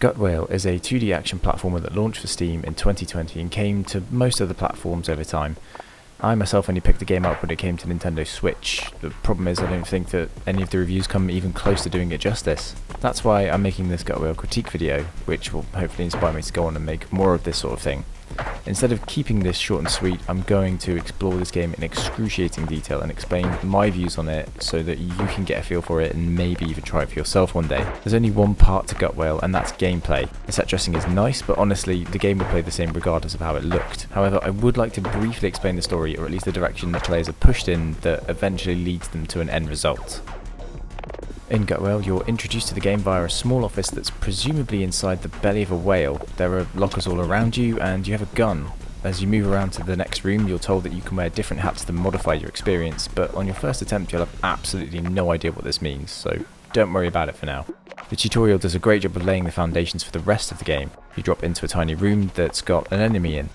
Gutwhale is a 2D action platformer that launched for Steam in 2020 and came to most other platforms over time. I myself only picked the game up when it came to Nintendo Switch. The problem is I don't think that any of the reviews come even close to doing it justice. That's why I'm making this Gutwhale critique video, which will hopefully inspire me to go on and make more of this sort of thing. Instead of keeping this short and sweet, I'm going to explore this game in excruciating detail and explain my views on it so that you can get a feel for it and maybe even try it for yourself one day. There's only one part to Gutwhale, and that's gameplay. The set dressing is nice, but honestly, the game will play the same regardless of how it looked. However, I would like to briefly explain the story, or at least the direction that players are pushed in that eventually leads them to an end result. In Gutwhale, you're introduced to the game via a small office that's presumably inside the belly of a whale. There are lockers all around you, and you have a gun. As you move around to the next room, you're told that you can wear different hats to modify your experience, but on your first attempt you'll have absolutely no idea what this means, so don't worry about it for now. The tutorial does a great job of laying the foundations for the rest of the game. You drop into a tiny room that's got an enemy in.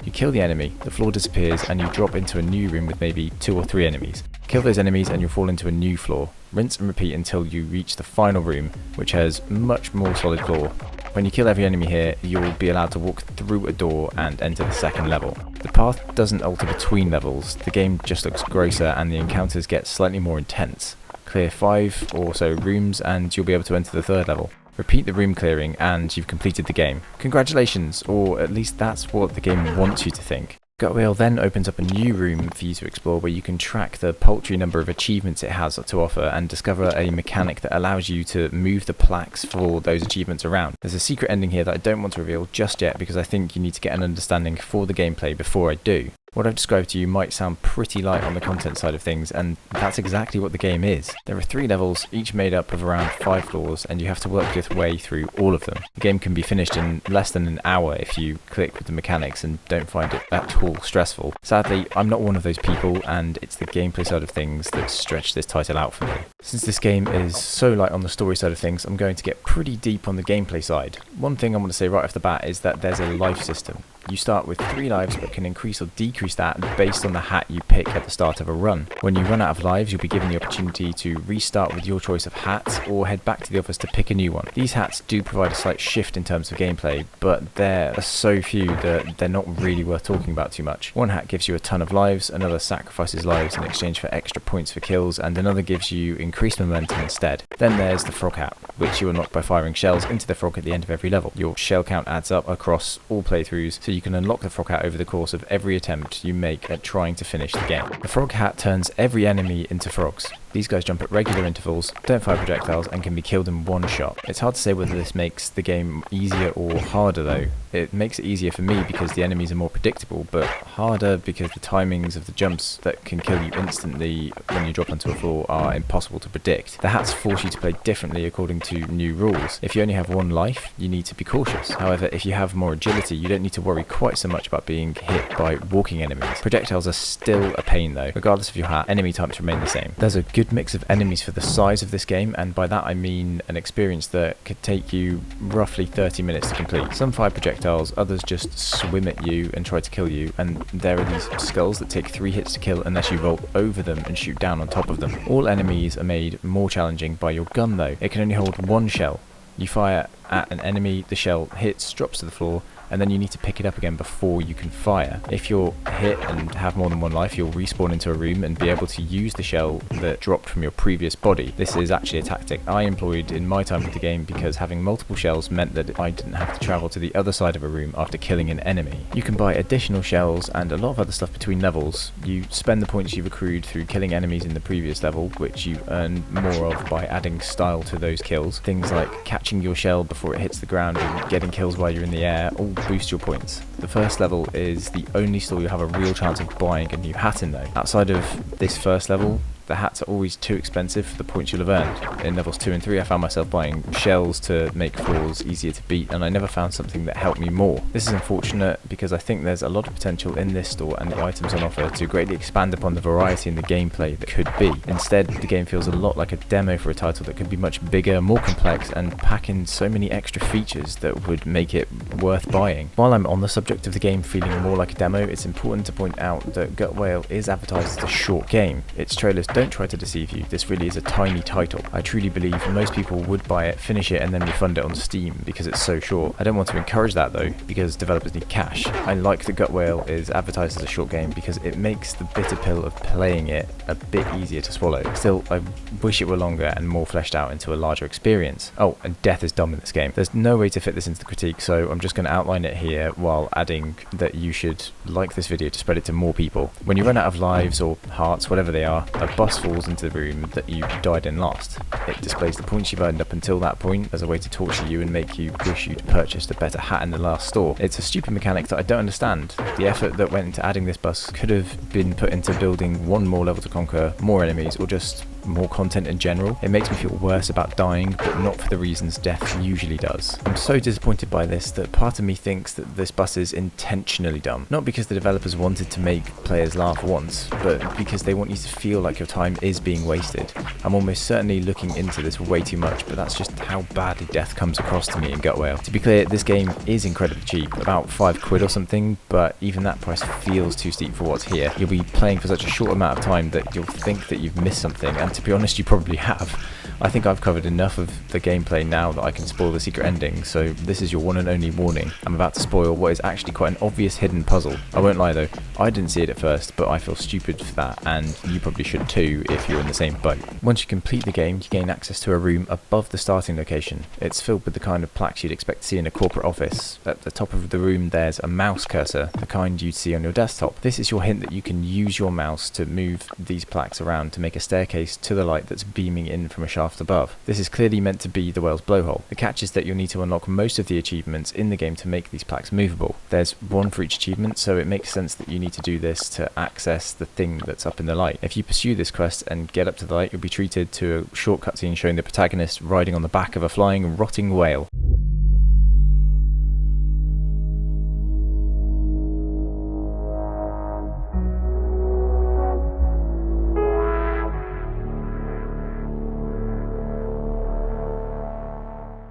You kill the enemy, the floor disappears, and you drop into a new room with maybe 2 or 3 enemies. Kill those enemies and you'll fall into a new floor. Rinse and repeat until you reach the final room, which has much more solid floor. When you kill every enemy here, you'll be allowed to walk through a door and enter the second level. The path doesn't alter between levels, the game just looks grosser and the encounters get slightly more intense. Clear 5 or so rooms and you'll be able to enter the third level. Repeat the room clearing and you've completed the game. Congratulations, or at least that's what the game wants you to think. Gutwhale then opens up a new room for you to explore where you can track the paltry number of achievements it has to offer and discover a mechanic that allows you to move the plaques for those achievements around. There's a secret ending here that I don't want to reveal just yet because I think you need to get an understanding for the gameplay before I do. What I've described to you might sound pretty light on the content side of things, and that's exactly what the game is. There are 3 levels, each made up of around 5 floors, and you have to work your way through all of them. The game can be finished in less than an hour if you click with the mechanics and don't find it at all stressful. Sadly, I'm not one of those people, and it's the gameplay side of things that stretch this title out for me. Since this game is so light on the story side of things, I'm going to get pretty deep on the gameplay side. One thing I want to say right off the bat is that there's a life system. You start with 3 lives but can increase or decrease that based on the hat you pick at the start of a run. When you run out of lives, you'll be given the opportunity to restart with your choice of hat or head back to the office to pick a new one. These hats do provide a slight shift in terms of gameplay, but there are so few that they're not really worth talking about too much. One hat gives you a ton of lives, another sacrifices lives in exchange for extra points for kills, and another gives you increased momentum instead. Then there's the frog hat, which you unlock by firing shells into the frog at the end of every level. Your shell count adds up across all playthroughs, so you can unlock the frog hat over the course of every attempt you make at trying to finish the game. The frog hat turns every enemy into frogs. These guys jump at regular intervals, don't fire projectiles, and can be killed in one shot. It's hard to say whether this makes the game easier or harder though. It makes it easier for me because the enemies are more predictable, but harder because the timings of the jumps that can kill you instantly when you drop onto a floor are impossible to predict. The hats force you to play differently according to new rules. If you only have 1 life, you need to be cautious. However, if you have more agility, you don't need to worry quite so much about being hit by walking enemies. Projectiles are still a pain though. Regardless of your hat, enemy types remain the same. There's a good mix of enemies for the size of this game, and by that I mean an experience that could take you roughly 30 minutes to complete. Some fire projectiles, others just swim at you and try to kill you, and there are these skulls that take 3 hits to kill unless you roll over them and shoot down on top of them. All enemies are made more challenging by your gun though. It can only hold 1 shell. You fire at an enemy, the shell hits, drops to the floor, and then you need to pick it up again before you can fire. If you're hit and have more than 1 life, you'll respawn into a room and be able to use the shell that dropped from your previous body. This is actually a tactic I employed in my time with the game because having multiple shells meant that I didn't have to travel to the other side of a room after killing an enemy. You can buy additional shells and a lot of other stuff between levels. You spend the points you've accrued through killing enemies in the previous level, which you earn more of by adding style to those kills. Things like catching your shell before it hits the ground and getting kills while you're in the air all boost your points. The first level is the only store you'll have a real chance of buying a new hat in though. Outside of this first level, the hats are always too expensive for the points you'll have earned. In levels 2 and 3 I found myself buying shells to make floors easier to beat, and I never found something that helped me more. This is unfortunate because I think there's a lot of potential in this store and the items on offer to greatly expand upon the variety in the gameplay that could be. Instead, the game feels a lot like a demo for a title that could be much bigger, more complex, and pack in so many extra features that would make it worth buying. While I'm on the subject of the game feeling more like a demo, it's important to point out that Gutwhale is advertised as a short game. Its trailers don't don't try to deceive you, this really is a tiny title. I truly believe most people would buy it, finish it and then refund it on Steam because it's so short. I don't want to encourage that though, because developers need cash. I like that Gutwhale is advertised as a short game because it makes the bitter pill of playing it a bit easier to swallow. Still, I wish it were longer and more fleshed out into a larger experience. Oh, and death is dumb in this game. There's no way to fit this into the critique, so I'm just going to outline it here while adding that you should like this video to spread it to more people. When you run out of lives or hearts, whatever they are, a bus falls into the room that you died in last. It displays the points you've earned up until that point as a way to torture you and make you wish you'd purchased a better hat in the last store. It's a stupid mechanic that I don't understand. The effort that went into adding this bus could have been put into building one more level to conquer, more enemies, or just more content in general. It makes me feel worse about dying, but not for the reasons death usually does. I'm so disappointed by this that part of me thinks that this bus is intentionally dumb. Not because the developers wanted to make players laugh once, but because they want you to feel like your time is being wasted. I'm almost certainly looking into this way too much, but that's just how badly death comes across to me in Gutwhale. To be clear, this game is incredibly cheap, about £5 or something, but even that price feels too steep for what's here. You'll be playing for such a short amount of time that you'll think that you've missed something, and to be honest, you probably have. I think I've covered enough of the gameplay now that I can spoil the secret ending, so this is your one and only warning. I'm about to spoil what is actually quite an obvious hidden puzzle. I won't lie though, I didn't see it at first, but I feel stupid for that, and you probably should too if you're in the same boat. Once you complete the game, you gain access to a room above the starting location. It's filled with the kind of plaques you'd expect to see in a corporate office. At the top of the room there's a mouse cursor, the kind you'd see on your desktop. This is your hint that you can use your mouse to move these plaques around to make a staircase to the light that's beaming in from a shaft above. This is clearly meant to be the whale's blowhole. The catch is that you'll need to unlock most of the achievements in the game to make these plaques movable. There's one for each achievement, so it makes sense that you need to do this to access the thing that's up in the light. If you pursue this quest and get up to the light, you'll be treated to a short cutscene showing the protagonist riding on the back of a flying, rotting whale.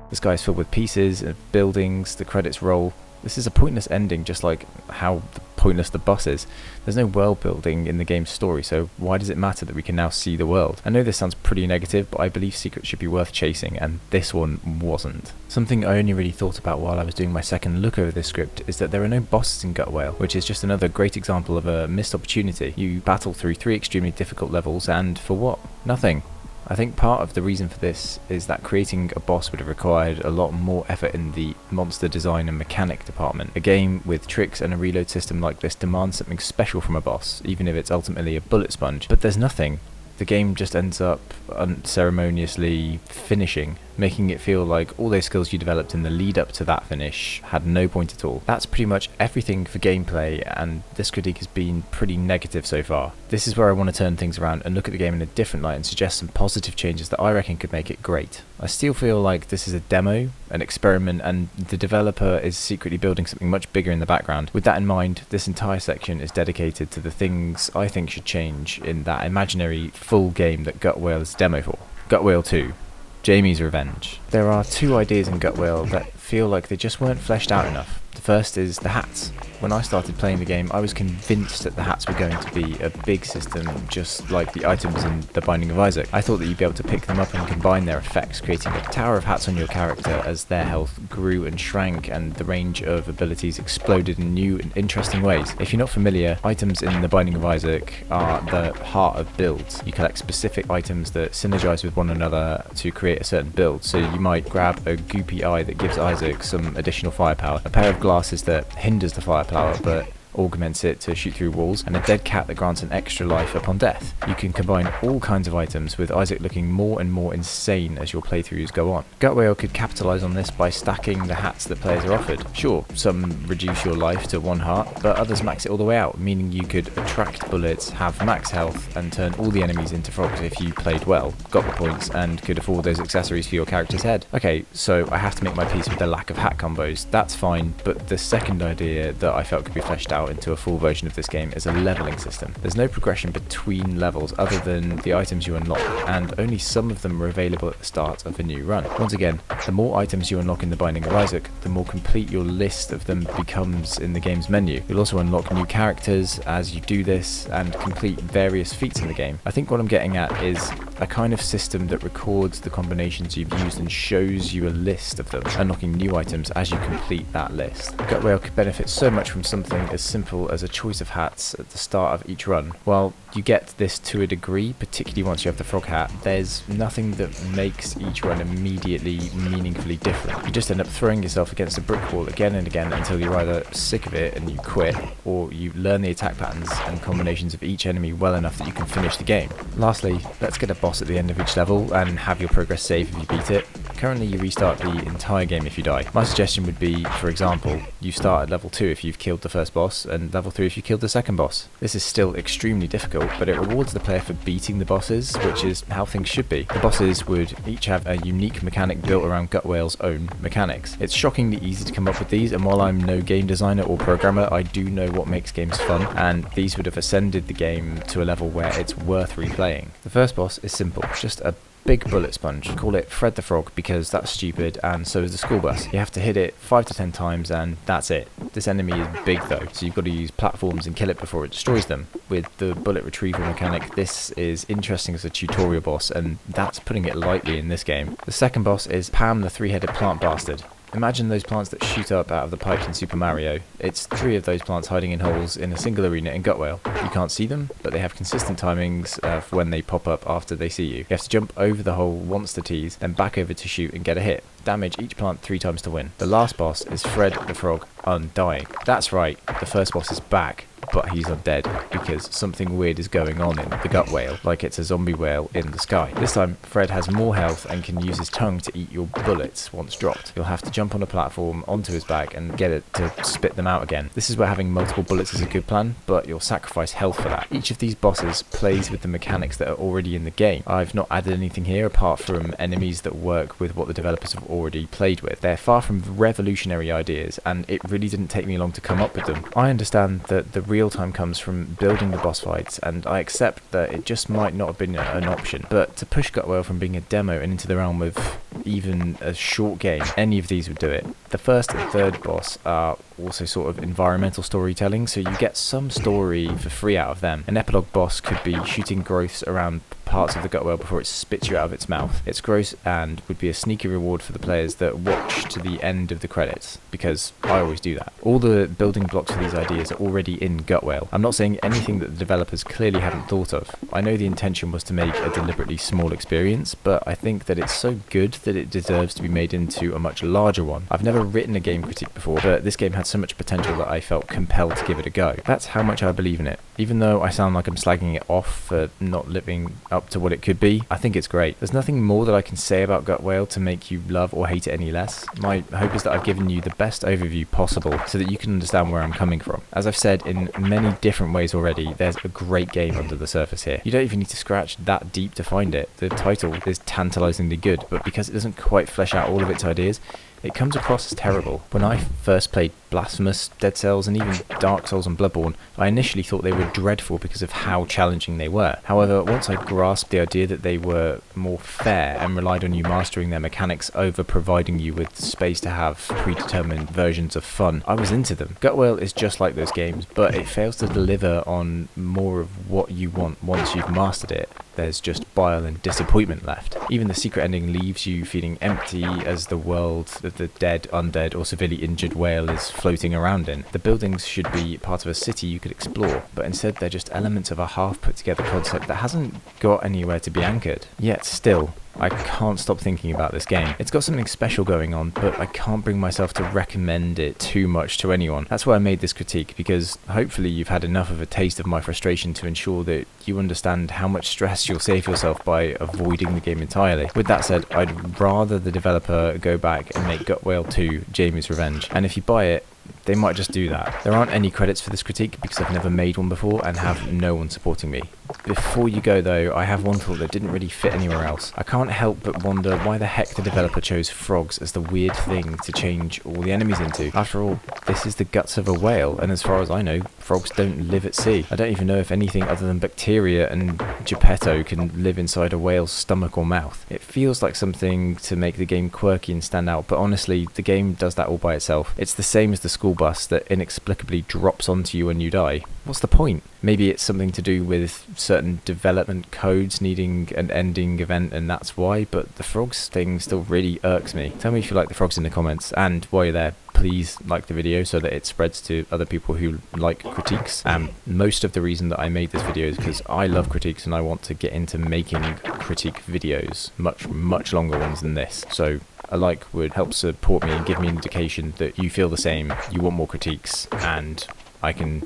The sky is filled with pieces and buildings, the credits roll. This is a pointless ending, just like how pointless the bus is. There's no world building in the game's story, so why does it matter that we can now see the world? I know this sounds pretty negative, but I believe secrets should be worth chasing, and this one wasn't. Something I only really thought about while I was doing my second look over this script is that there are no bosses in Gutwhale, which is just another great example of a missed opportunity. You battle through 3 extremely difficult levels, and for what? Nothing. I think part of the reason for this is that creating a boss would have required a lot more effort in the monster design and mechanic department. A game with tricks and a reload system like this demands something special from a boss, even if it's ultimately a bullet sponge. But there's nothing. The game just ends up unceremoniously finishing, making it feel like all those skills you developed in the lead up to that finish had no point at all. That's pretty much everything for gameplay, and this critique has been pretty negative so far. This is where I want to turn things around and look at the game in a different light and suggest some positive changes that I reckon could make it great. I still feel like this is a demo, an experiment, and the developer is secretly building something much bigger in the background. With that in mind, this entire section is dedicated to the things I think should change in that imaginary full game that Gutwhale is a demo for. Gutwhale 2. Jamie's Revenge. There are 2 ideas in Gutwhale that feel like they just weren't fleshed out enough. The first is the hats. When I started playing the game, I was convinced that the hats were going to be a big system, just like the items in The Binding of Isaac. I thought that you'd be able to pick them up and combine their effects, creating a tower of hats on your character as their health grew and shrank and the range of abilities exploded in new and interesting ways. If you're not familiar, items in The Binding of Isaac are the heart of builds. You collect specific items that synergize with one another to create a certain build. So you might grab a goopy eye that gives Isaac some additional firepower, a pair of glasses that hinders the firepower but augments it to shoot through walls, and a dead cat that grants an extra life upon death. You can combine all kinds of items, with Isaac looking more and more insane as your playthroughs go on. Gutwhale could capitalise on this by stacking the hats that players are offered. Sure, some reduce your life to 1 heart, but others max it all the way out, meaning you could attract bullets, have max health, and turn all the enemies into frogs if you played well, got the points, and could afford those accessories for your character's head. Okay, so I have to make my peace with the lack of hat combos. That's fine, but the second idea that I felt could be fleshed out out into a full version of this game is a leveling system. There's no progression between levels other than the items you unlock, and only some of them are available at the start of a new run. Once again, the more items you unlock in the Binding of Isaac, the more complete your list of them becomes in the game's menu. You'll also unlock new characters as you do this and complete various feats in the game. I think what I'm getting at is a kind of system that records the combinations you've used and shows you a list of them, unlocking new items as you complete that list. Gutwhale could benefit so much from something as simple as a choice of hats at the start of each run. While you get this to a degree, particularly once you have the frog hat, there's nothing that makes each run immediately meaningfully different. You just end up throwing yourself against a brick wall again and again until you're either sick of it and you quit, or you learn the attack patterns and combinations of each enemy well enough that you can finish the game. Lastly, let's get a boss at the end of each level and have your progress save if you beat it. Currently you restart the entire game if you die. My suggestion would be, for example, you start at level 2 if you've killed the first boss, and level 3 if you killed the second boss. This is still extremely difficult, but it rewards the player for beating the bosses, which is how things should be. The bosses would each have a unique mechanic built around Gutwhale's own mechanics. It's shockingly easy to come up with these, and while I'm no game designer or programmer, I do know what makes games fun, and these would have ascended the game to a level where it's worth replaying. The first boss is simple, just a big bullet sponge. Call it Fred the Frog because that's stupid, and so is the school bus. You have to hit it 5 to 10 times and that's it. This enemy is big though, so you've got to use platforms and kill it before it destroys them. With the bullet retrieval mechanic, this is interesting as a tutorial boss, and that's putting it lightly in this game. The second boss is Pam the three-headed plant bastard. Imagine those plants that shoot up out of the pipes in Super Mario. It's 3 of those plants hiding in holes in a single arena in Gutwhale. You can't see them, but they have consistent timings for when they pop up after they see you. You have to jump over the hole once to tease, then back over to shoot and get a hit. Damage each plant 3 times to win. The last boss is Fred the Frog Undying. That's right, the first boss is back, but he's undead because something weird is going on in the Gutwhale, like it's a zombie whale in the sky. This time, Fred has more health and can use his tongue to eat your bullets once dropped. You'll have to jump on a platform onto his back and get it to spit them out again. This is where having multiple bullets is a good plan, but you'll sacrifice health for that. Each of these bosses plays with the mechanics that are already in the game. I've not added anything here apart from enemies that work with what the developers have already played with. They're far from revolutionary ideas, and it really didn't take me long to come up with them. I understand that the real time comes from building the boss fights, and I accept that it just might not have been an option, but to push Gutwhale from being a demo and into the realm of even a short game, any of these would do it. The first and third boss are also sort of environmental storytelling, so you get some story for free out of them. An epilogue boss could be shooting growths around parts of the Gutwhale before it spits you out of its mouth. It's gross and would be a sneaky reward for the players that watch to the end of the credits, because I always do that. All the building blocks for these ideas are already in Gutwhale. I'm not saying anything that the developers clearly haven't thought of. I know the intention was to make a deliberately small experience, but I think that it's so good that it deserves to be made into a much larger one. I've never written a game critique before, but this game had so much potential that I felt compelled to give it a go. That's how much I believe in it. Even though I sound like I'm slagging it off for not living up to what it could be, I think it's great. There's nothing more that I can say about Gutwhale to make you love or hate it any less. My hope is that I've given you the best overview possible so that you can understand where I'm coming from. As I've said in many different ways already, there's a great game under the surface here. You don't even need to scratch that deep to find it. The title is tantalizingly good, but because it doesn't quite flesh out all of its ideas, it comes across as terrible. When I first played Blasphemous, Dead Cells, and even Dark Souls and Bloodborne, I initially thought they were dreadful because of how challenging they were. However, once I grasped the idea that they were more fair and relied on you mastering their mechanics over providing you with space to have predetermined versions of fun, I was into them. Gutwhale is just like those games, but it fails to deliver on more of what you want once you've mastered it. There's just bile and disappointment left. Even the secret ending leaves you feeling empty as the world that the dead, undead, or severely injured whale is floating around in. The buildings should be part of a city you could explore, but instead they're just elements of a half put together concept that hasn't got anywhere to be anchored. Yet still, I can't stop thinking about this game. It's got something special going on, but I can't bring myself to recommend it too much to anyone. That's why I made this critique, because hopefully you've had enough of a taste of my frustration to ensure that you understand how much stress you'll save yourself by avoiding the game entirely. With that said, I'd rather the developer go back and make Gutwhale 2 Jamie's Revenge, and if you buy it, they might just do that. There aren't any credits for this critique because I've never made one before and have no one supporting me. Before you go though, I have one thought that didn't really fit anywhere else. I can't help but wonder why the heck the developer chose frogs as the weird thing to change all the enemies into. After all, this is the guts of a whale, and as far as I know, frogs don't live at sea. I don't even know if anything other than bacteria and Geppetto can live inside a whale's stomach or mouth. It feels like something to make the game quirky and stand out, but honestly, the game does that all by itself. It's the same as the school bus that inexplicably drops onto you when you die. What's the point? Maybe it's something to do with certain development codes needing an ending event and that's why, but the frogs thing still really irks me. Tell me if you like the frogs in the comments, and while you're there, please like the video so that it spreads to other people who like critiques. Most of the reason that I made this video is because I love critiques and I want to get into making critique videos, much longer ones than this. So a like would help support me and give me an indication that you feel the same, you want more critiques, and I can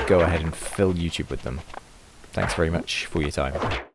go ahead and fill YouTube with them. Thanks very much for your time.